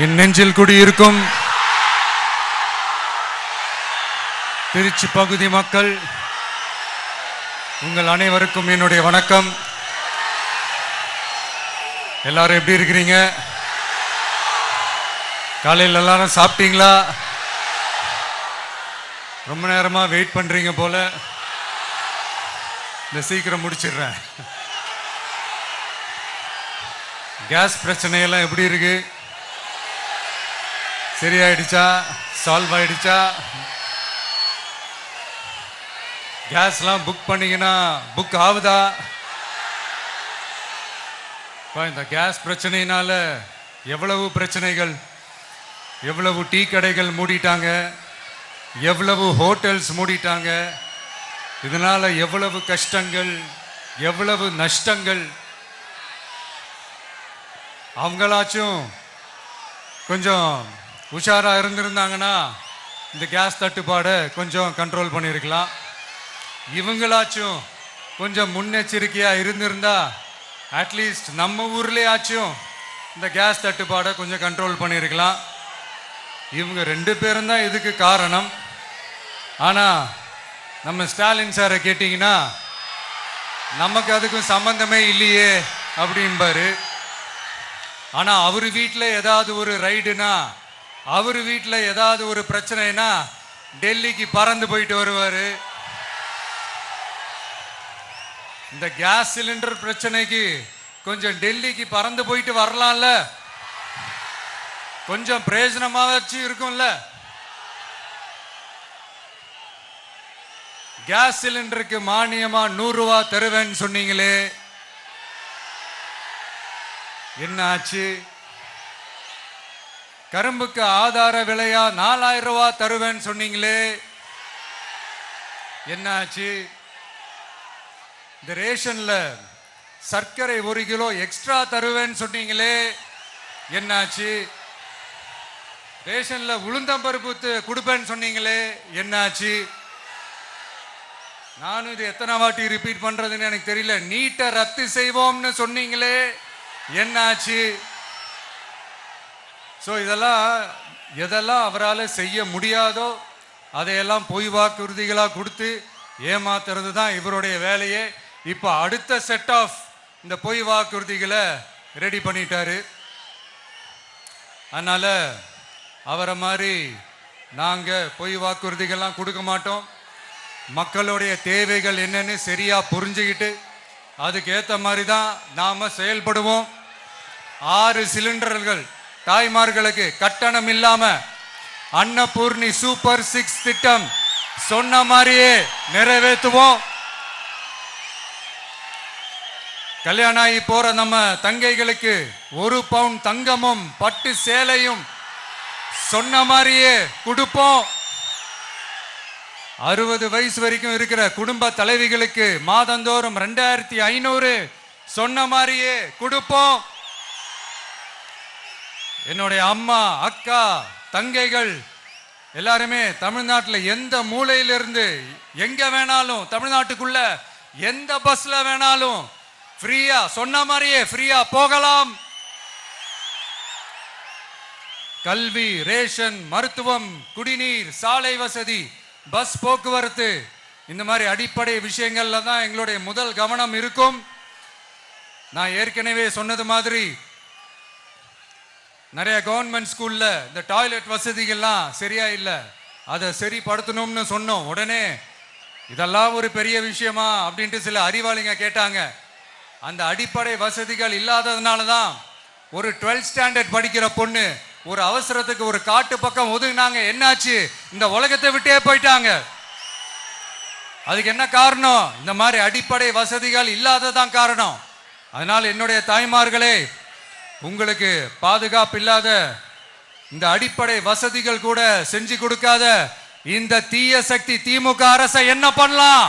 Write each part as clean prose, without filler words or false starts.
என் நெஞ்சில் குடியிருக்கும் திருச்சி பகுதி மக்கள் உங்கள் அனைவருக்கும் என்னுடைய வணக்கம். எல்லாரும் எப்படி இருக்கிறீங்க? காலையில் எல்லாரும் சாப்பிட்டீங்களா? ரொம்ப நேரமா வெயிட் பண்றீங்க போல. இந்த சீக்கிரம் முடிச்சிடுறேன். கேஸ் பிரச்சனையெல்லாம் எப்படி இருக்கு? சரியாயிடுச்சா? சால்வ் ஆயிடுச்சா? கேஸ்லாம் புக் பண்ணீங்கன்னா புக் ஆகுதா? இந்த கேஸ் பிரச்சனையினால எவ்வளவு பிரச்சனைகள், எவ்வளவு டீ கடைகள் மூடிட்டாங்க, எவ்வளவு ஹோட்டல்ஸ் மூடிட்டாங்க, இதனால எவ்வளவு கஷ்டங்கள், எவ்வளவு நஷ்டங்கள். அவங்களாச்சும் கொஞ்சம் உஷாரா இருந்திருந்தாங்கன்னா இந்த கேஸ் தட்டுப்பாடை கொஞ்சம் கண்ட்ரோல் பண்ணியிருக்கலாம். இவங்களாச்சும் கொஞ்சம் முன்னெச்சரிக்கையா இருந்திருந்தா அட்லீஸ்ட் நம்ம ஊர்லயாச்சும் இந்த கேஸ் தட்டுப்பாடை கொஞ்சம் கண்ட்ரோல் பண்ணியிருக்கலாம். இவங்க 2 பேரும் தான் இதுக்கு காரணம். ஆனா நம்ம ஸ்டாலின் சாரை கேட்டீங்கன்னா நமக்கு அதுக்கும் சம்பந்தமே இல்லையே அப்படின்பாரு. ஆனா அவர் வீட்டில் ஏதாவது ஒரு ரைடுனா, அவர் வீட்டில் ஏதாவது ஒரு பிரச்சனைனா டெல்லிக்கு பறந்து போயிட்டு வருவாரு. இந்த கேஸ் சிலிண்டர் பிரச்சனைக்கு கொஞ்சம் டெல்லிக்கு பறந்து போயிட்டு வரலாம்ல, கொஞ்சம் பிரயோஜனமா வச்சு இருக்கும்ல. கேஸ் சிலிண்டருக்கு மானியமா 100 ரூபாய் தருவேன்னு சொன்னீங்களே, என்ன ஆச்சு? கரும்புக்கு ஆதார விலையா 4000 ரூபாய் தருவேன்னு சொன்னீங்களே, என்ன ஆச்சு? இந்த ரேஷன்ல சர்க்கரை 1 கிலோ எக்ஸ்ட்ரா தருவேன்னு சொன்னீங்களே, என்னாச்சு? ரேஷன்ல உளுந்தம்பருப்பு கொடுப்பேன்னு சொன்னீங்களே, என்னாச்சு? நானும் இது எத்தனை வாட்டி ரிப்பீட் பண்றதுன்னு எனக்கு தெரியல. நீட்டை ரத்து செய்வோம்னு சொன்னீங்களே, என்னாச்சு? ஸோ எதெல்லாம் அவரால் செய்ய முடியாதோ அதையெல்லாம் பொய் வாக்குறுதிகளாக கொடுத்து ஏமாத்துறது தான் இவருடைய வேலையே. இப்போ அடுத்த செட் ஆஃப் இந்த பொய் வாக்குறுதிகளை ரெடி பண்ணிட்டாரு. அதனால அவரை மாதிரி நாங்கள் பொய் வாக்குறுதிகள்லாம் கொடுக்க மாட்டோம். மக்களுடைய தேவைகள் என்னன்னு சரியா புரிஞ்சுக்கிட்டு அதுக்கேற்ற மாதிரி தான் நாம செயல்படுவோம். 6 சிலிண்டர்கள் தாய்மார்களுக்கு கட்டணம் இல்லாம அன்னபூர்ணி சூப்பர் 6 திட்டம் சொன்ன மாதிரியே நிறைவேற்றுவோம். கல்யாணம் ஆகி போற நம்ம தங்கைகளுக்கு 1 பவுன் தங்கமும் பட்டு சேலையும் சொன்ன மாதிரியே கொடுப்போம். 60 வயசு வரைக்கும் இருக்கிற குடும்ப தலைவிகளுக்கு மாதந்தோறும் 2500 சொன்ன மாதிரியே கொடுப்போம். என்னுடைய அம்மா, அக்கா, தங்கைகள் எல்லாருமே தமிழ்நாட்டில் எந்த மூலையிலிருந்து எங்க வேணாலும், தமிழ்நாட்டுக்குள்ள எந்த பஸ்ல வேணாலும் ஃப்ரீயா சொன்ன மாதிரியே ஃப்ரீயா போகலாம். கல்வி, ரேஷன், மருத்துவம், குடிநீர், சாலை வசதி, பஸ் போக்குவரத்து, இந்த மாதிரி அடிப்படை விஷயங்கள்ல தான் எங்களுடைய முதல் கவனம் இருக்கும். நான் ஏற்கனவே சொன்னது மாதிரி நிறைய கவர்மெண்ட் ஸ்கூல்ல இந்த டாய்லெட் வசதிகள்லாம் சரியா இல்லை, அதை சரிப்படுத்தணும்னு சொன்னோம். உடனே இதெல்லாம் ஒரு பெரிய விஷயமா அப்படின்ட்டு சில அறிவாளிங்க கேட்டாங்க. அந்த அடிப்படை வசதிகள் இல்லாததுனால தான் ஒரு 12th ஸ்டாண்டர்ட் படிக்கிற பொண்ணு ஒரு அவசரத்துக்கு ஒரு காட்டு பக்கம் ஒதுங்கினாங்க. என்னாச்சு? இந்த உலகத்தை விட்டே போயிட்டாங்க. அதுக்கு என்ன காரணம்? இந்த மாதிரி அடிப்படை வசதிகள் இல்லாததான் காரணம். அதனால் என்னுடைய தாய்மார்களே, உங்களுக்கு பாதுகாப்பு இல்லாத இந்த அடிப்படை வசதிகள் கூட செஞ்சு கொடுக்காத இந்த தீய சக்தி திமுக அரசை என்ன பண்ணலாம்?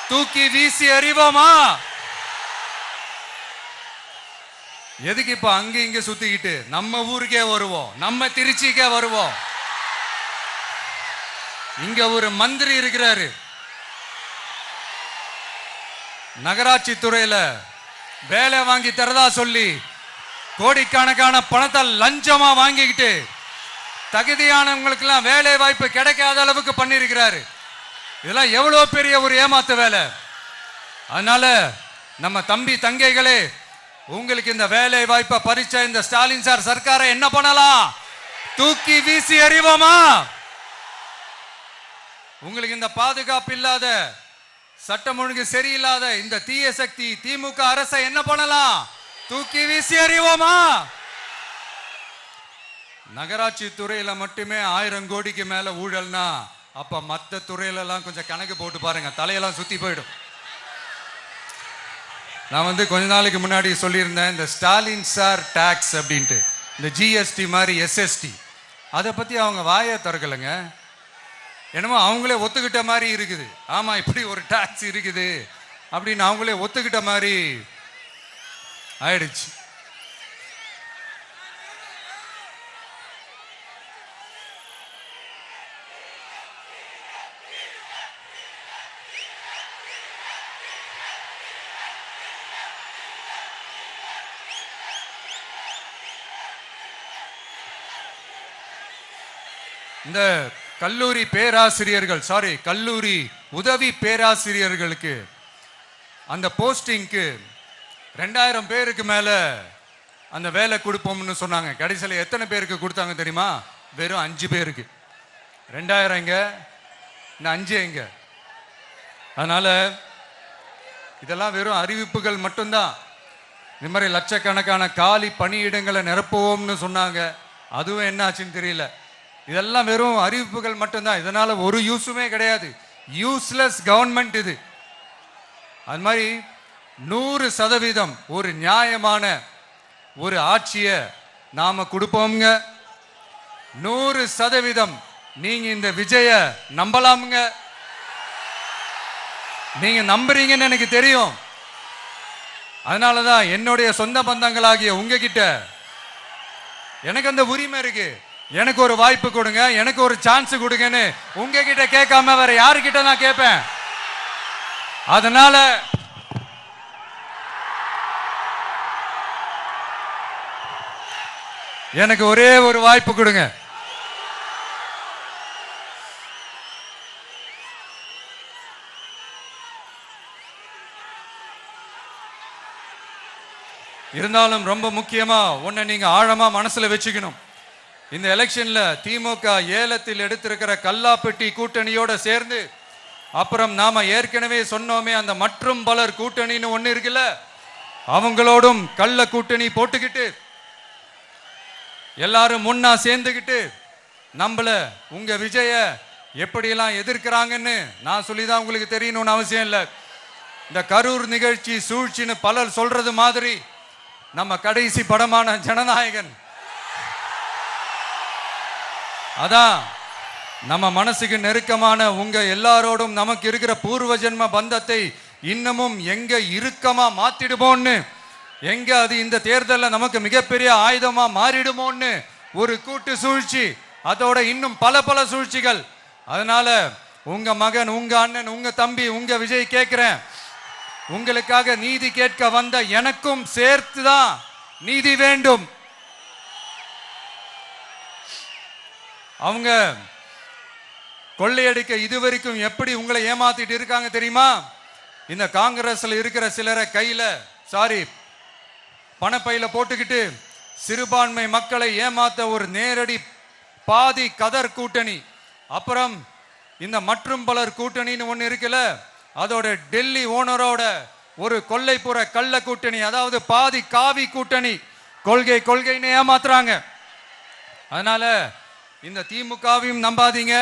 தூக்கி வீசி எறிவோமா? எதுக்கு இப்ப அங்க இங்க சுத்திக்கிட்டு நம்ம ஊருக்கே வருவோம், நம்ம திருச்சிக்கே வருவோம். இங்க ஒரு மந்திரி இருக்கிறாரு, நகராட்சி துறையில வேலை வாங்கி தரதா சொல்லி கோடிக்கணக்கான பணத்தை லஞ்சமா வாங்கிக்கிட்டு தகுதியானவங்களுக்கு எல்லாம் வேலை வாய்ப்பு கிடைக்காத அளவுக்கு பண்ணிருக்கிறாரு. இதெல்லாம் எவ்வளவு பெரிய ஒரு ஏமாத்து வேலை. அதனால நம்ம தம்பி தங்கைகளே, உங்களுக்கு இந்த வேலை வாய்ப்பை பறிச்ச இந்த ஸ்டாலின் சார் சர்க்காரை என்ன பண்ணலாம்? தூக்கி வீசி எறிவோமா? உங்களுக்கு இந்த பாதுகாப்பு இல்லாத, சட்டம் ஒழுங்கு சரியில்லாத இந்த தீய சக்தி திமுக அரசை என்ன பண்ணலாம்? தூக்கி வீசி எறிவோமா? நகராட்சி துறையில மட்டுமே 1000 கோடிக்கு மேல ஊழல்னா, அப்ப மற்ற துறையில எல்லாம் கொஞ்சம் கணக்கு போட்டு பாருங்க, தலையெல்லாம் சுத்தி போயிடும். நான் கொஞ்ச நாளைக்கு முன்னாடி சொல்லியிருந்தேன், இந்த ஸ்டாலின் சார் டாக்ஸ் அப்படின்ட்டு, இந்த ஜிஎஸ்டி மாதிரி எஸ்எஸ்டி, அதை பத்தி அவங்க வாயை திறக்கலைங்க. என்னமோ அவங்களே ஒத்துக்கிட்ட மாதிரி இருக்குது. ஆமா, இப்படி ஒரு டாக்ஸ் இருக்குது அப்படின்னு அவங்களே ஒத்துக்கிட்ட மாதிரி ஆயிடுச்சு. இந்த கல்லூரி பேராசிரியர்கள், கல்லூரி உதவி பேராசிரியர்களுக்கு அந்த போஸ்டிங்க்கு 2000 பேருக்கு மேல அந்த வேலை கொடுப்போம்னு சொன்னாங்க. கடைசியில் எத்தனை பேருக்கு கொடுத்தாங்க தெரியுமா? வெறும் 5 பேருக்கு. 2000 எங்க, இந்த 5 எங்க? அதனால இதெல்லாம் வெறும் அறிவிப்புகள் மட்டும்தான். இந்த மாதிரி லட்சக்கணக்கான காலி பணியிடங்களை நிரப்புவோம்னு சொன்னாங்க. அதுவும் என்ன ஆச்சுன்னு தெரியல. இதெல்லாம் வெறும் அறிவிப்புகள் மட்டும்தான். இதனால ஒரு யூஸுமே கிடையாது. யூஸ்லெஸ் கவர்மெண்ட் இது. அது மாதிரி 100% ஒரு நியாயமான ஒரு ஆட்சியை நாம கொடுப்போம்ங்க. 100% நீங்க இந்த விஜய நம்பலாமுங்க. நீங்க நம்புறீங்கன்னு எனக்கு தெரியும். அதனாலதான் என்னுடைய சொந்த பந்தங்களாகிய உங்ககிட்ட எனக்கு அந்த உரிமை இருக்கு. எனக்கு ஒரு வாய்ப்பு கொடுங்க, எனக்கு ஒரு சான்ஸ் கொடுங்கன்னு உங்ககிட்ட கேட்காம வேற யாருக்கிட்ட நான் கேட்பேன்? அதனால எனக்கு ஒரே ஒரு வாய்ப்பு கொடுங்க. இருந்தாலும் ரொம்ப முக்கியமா ஒன்ன நீங்க ஆழமா மனசுல வச்சுக்கணும். இந்த எலெக்ஷன்ல திமுக ஏலத்தில் எடுத்திருக்கிற கல்லாப்பெட்டி கூட்டணியோட சேர்ந்து, அப்புறம் நாம ஏற்கனவே சொன்னோமே அந்த மற்றும் பலர் கூட்டணின்னு ஒண்ணு இருக்குல்ல, அவங்களோடும் கள்ள கூட்டணி போட்டுக்கிட்டு எல்லாரும் முன்னா சேர்ந்துக்கிட்டு நம்மள உங்க விஜய எப்படியெல்லாம் எதிர்க்கிறாங்கன்னு நான் சொல்லிதான் உங்களுக்கு தெரியணும்னு அவசியம் இல்லை. இந்த கரூர் நிகழ்ச்சி சூழ்ச்சின்னு பலர் சொல்றது மாதிரி நம்ம கடைசி படமான ஜனநாயகன், அதான் நம்ம மனசுக்கு நெருக்கமான உங்க எல்லாரோடும் நமக்கு இருக்கிற பூர்வ ஜென்ம பந்தத்தை இன்னமும் எங்க இறுக்கமா மாத்திடுமோன்னு, எங்க அது இந்த தேர்தலில் நமக்கு மிகப்பெரிய ஆயுதமா மாறிடுமோன்னு ஒரு கூட்டு சூழ்ச்சி, அதோட இன்னும் பல பல சூழ்ச்சிகள். அதனால உங்க மகன், உங்க அண்ணன், உங்க தம்பி, உங்க விஜய் கேட்கிறேன், உங்களுக்காக நீதி கேட்க வந்த எனக்கும் சேர்த்துதான் நீதி வேண்டும். அவங்க கொள்ளையடிக்க இதுவரைக்கும் எப்படி உங்களை ஏமாத்திட்டு இருக்காங்க தெரியுமா? இந்த காங்கிரஸ்ல இருக்கிற சிலரை கையில பணப்பையில போட்டுக்கிட்டு சிறுபான்மை மக்களை ஏமாத்த ஒரு நேரடி பாதி கதர் கூட்டணி, அப்புறம் இந்த மற்றும் பலர் கூட்டணின்னு ஒண்ணு இருக்குல்ல, அதோட டெல்லி ஓனரோட ஒரு கொள்ளைப்புற கள்ள கூட்டணி, அதாவது பாதி காவி கூட்டணி. கொள்கைன்னு ஏமாத்துறாங்க. அதனால இந்த திமுகவையும் நம்பாதீங்க,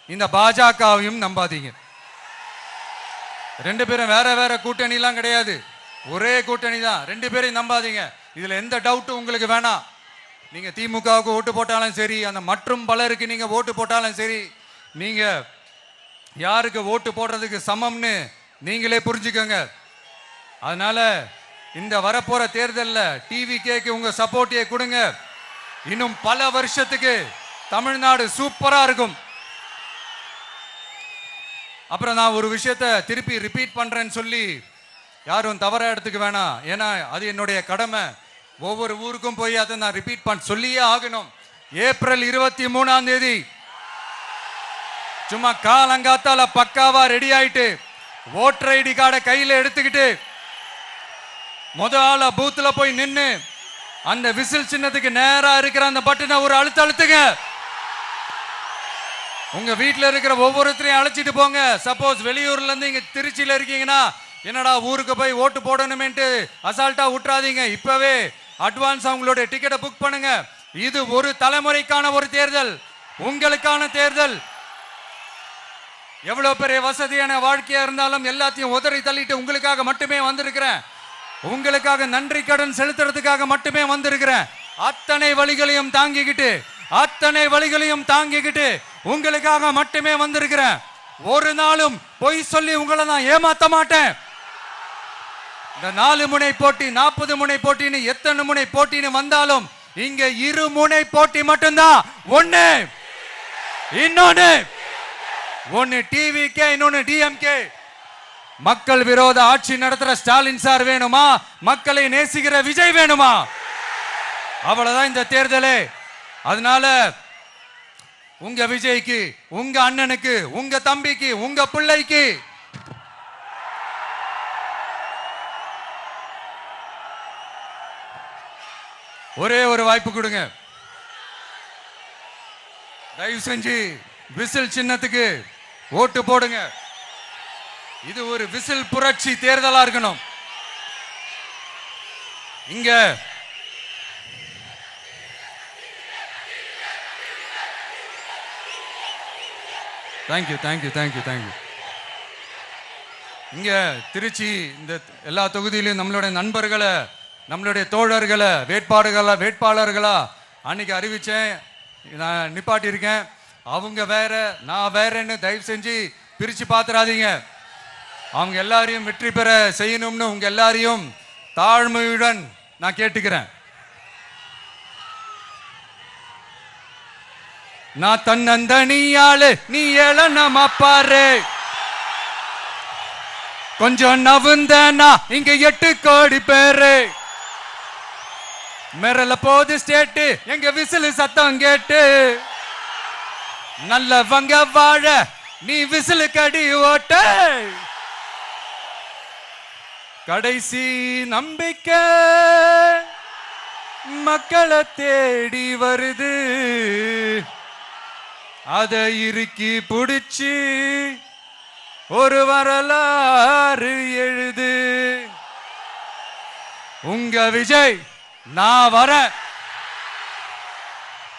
இந்த பாஜகவையும் நம்பாதீங்க. 2 பேரும் வேற வேற கூட்டணி எல்லாம் கிடையாது, ஒரே கூட்டணி தான். 2 பேரையும் நம்பாதீங்க. இதுல எந்த டவுட்டும் உங்களுக்கு வேணாம். நீங்க திமுகவுக்கு ஓட்டு போட்டாலும் சரி, அந்த மற்றும் பலருக்கு நீங்க ஓட்டு போட்டாலும் சரி, நீங்க யாருக்கு ஓட்டு போடுறதுக்கு சமம்னு நீங்களே புரிஞ்சுக்கோங்க. அதனால இந்த வரப்போற தேர்தலில் டிவிகேக்கு உங்க சப்போர்ட்டை கொடுங்க. இன்னும் பல வருஷத்துக்கு தமிழ்நாடு சூப்பரா இருக்கும். அப்புறம் நான் ஒரு விஷயத்தை திருப்பி ரிப்பீட் பண்றேன்னு சொல்லி யாரும் தவறா எடுத்துக்க வேணாம். ஏன்னா அது என்னுடைய கடமை. ஒவ்வொரு ஊருக்கும் போய் அதை நான் ரிப்பீட் பண்ண சொல்லியே ஆகணும். ஏப்ரல் 23ஆம் தேதி சும்மா காலங்காத்தால பக்காவா ரெடி ஆயிட்டு ஓட்டர் ஐடி கார்டை கையில எடுத்துக்கிட்டு முதல்ல பூத்துல போய் நின்னு அந்த விசில் சின்னத்துக்கு நேரா இருக்கிற அந்த பட்டனை ஒரு அழுத்துங்க. உங்க வீட்டுல இருக்கிற ஒவ்வொருத்தரையும் அழைச்சிட்டு போங்க. சப்போஸ் வெளியூர்ல இருந்து இங்க திருச்சியில இருக்கீங்கன்னா என்னடா ஊருக்கு போய் ஓட்டு போடணுமேன்ட்டு அசால்ட்டா விட்டுறாதீங்க. இப்பவே அட்வான்ஸ் அவங்களுடைய டிக்கெட்டை புக் பண்ணுங்க. இது ஒரு தலைமுறைக்கான ஒரு தேர்தல், உங்களுக்கான தேர்தல். எவ்வளவு பெரிய வசதியான வாழ்க்கையா இருந்தாலும் எல்லாத்தையும் உதறி தள்ளிட்டு உங்களுக்காக மட்டுமே வந்திருக்கிறேன். உங்களுக்காக நன்றி கடன் செலுத்துறதுக்காக மட்டுமே வந்திருக்கிறேன். அத்தனை வழிகளையும் தாங்கிக்கிட்டு உங்களுக்காக மட்டுமே வந்திருக்கிறேன். ஒரு நாளும் பொய் சொல்லி உங்களை நான் ஏமாத்த மாட்டேன். இந்த 4 முனை போட்டி 40 முனை போட்டின்னு எத்தனை முனை போட்டின்னு வந்தாலும் இங்க 2 முனை போட்டி மட்டும்தான். ஒன்னு டிவிகே, இன்னொன்னு டிஎம்கே. மக்கள் விரோத ஆட்சி நடத்துற ஸ்டாலின் சார் வேணுமா, மக்களை நேசிக்கிற விஜய் வேணுமா? அவ்வளவுதான் இந்த தேர்தலே. அதனால உங்க விஜய்க்கு, உங்க அண்ணனுக்கு, உங்க தம்பிக்கு, உங்க பிள்ளைக்கு ஒரே ஒரு வாய்ப்பு கொடுங்க. தயவு செஞ்சு விசில் சின்னத்துக்கு ஓட்டு போடுங்க. இது ஒரு விசில் புரட்சி தேர்தலா இருக்கணும். இங்க தேங்க்யூ. இங்க திருச்சி இந்த எல்லா தொகுதியிலும் நம்மளுடைய நண்பர்களை, நம்மளுடைய தோழர்களை வேட்பாளர்களா அன்னைக்கு அறிவிச்சேன், நான் நிப்பாட்டி இருக்கேன். அவங்க வேற, நான் வேறன்னு தயவு செஞ்சு பிரிச்சு பாத்துறாதீங்க. அவங்க எல்லாரையும் வெற்றி பெற செய்யணும்னு உங்க எல்லாரையும் தாழ்மையுடன் நான் கேட்டுக்கிறேன். நான் தன்னந்தனியாளு, நீ ஏளனமா பாரு. கொஞ்சம் நவுந்தனா இங்க 8 கோடி பேரு. மிரல போது ஸ்டேட்டு எங்க விசில் சத்தம் கேட்டு. நல்லவங்க வாழ நீ விசில் கடி ஓட்ட. கடைசி நம்பிக்கை மக்களை தேடி வருது. அதை இறுக்கி பிடிச்சி ஒரு வரலாறு எழுது. உங்க விஜய் நான் வர.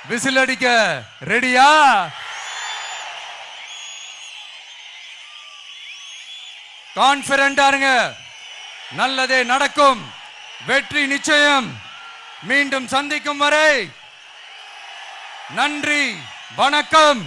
விசில் அடிக்க ரெடியா? கான்பிடண்டா இருங்க. நல்லதே நடக்கும். வெற்றி நிச்சயம். மீண்டும் சந்திக்கும் வரை நன்றி, வணக்கம்.